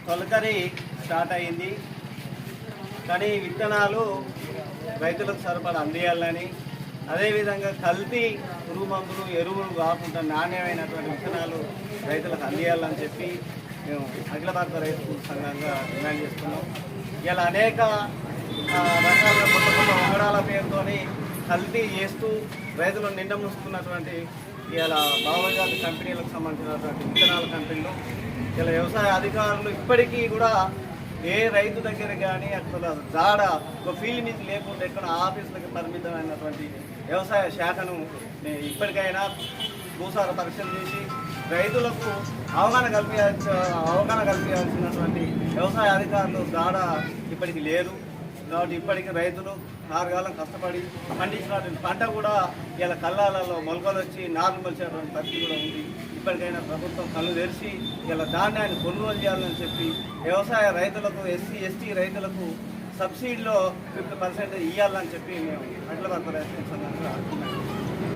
తొలకరి స్టార్ట్ అయింది. కానీ విత్తనాలు రైతులకు సరిపడా అందియాలని, అదేవిధంగా కల్తీ పురుగు మందులు ఎరువులు కాకుండా నాణ్యమైనటువంటి విత్తనాలు రైతులకు అందియాలని చెప్పి మేము అఖిల భారత రైతు సంఘంగా డిమాండ్ చేస్తున్నాం. ఇలా అనేక రకాల కొత్త కొత్త వంగడాల పేరుతో కల్తీ చేస్తూ రైతులను నిండముస్తున్నటువంటి ఇలా బావజాతి కంపెనీలకు సంబంధించినటువంటి విత్తనాల కంపెనీలు, ఇలా వ్యవసాయ అధికారులు ఇప్పటికీ కూడా ఏ రైతు దగ్గర కానీ అక్కడ జాడ ఒక ఫీల్డ్ మీద లేకుండా ఎక్కడ ఆఫీసులకు పరిమితమైనటువంటి వ్యవసాయ శాఖను ఇప్పటికైనా భూసార పరీక్షలు చేసి రైతులకు అవగాహన కల్పించాల్సినటువంటి వ్యవసాయ అధికారులు జాడ ఇప్పటికి లేరు. కాబట్టి ఇప్పటికీ రైతులు నాలుగాలం కష్టపడి పండించినటువంటి పంట కూడా ఇలా కళ్ళాలలో మొలకలు వచ్చి నార్లు మొలిచేటువంటి పరిస్థితి కూడా ఉంది. ఇప్పటికైనా ప్రభుత్వం కళ్ళు తెరిచి ఇలా ధాన్యాన్ని కొనుగోలు చేయాలని చెప్పి వ్యవసాయ రైతులకు, ఎస్సీ ఎస్టీ రైతులకు సబ్సిడీలో 50% ఇవ్వాలని చెప్పి మేము అఖిల భారత రైతు సంఘంగా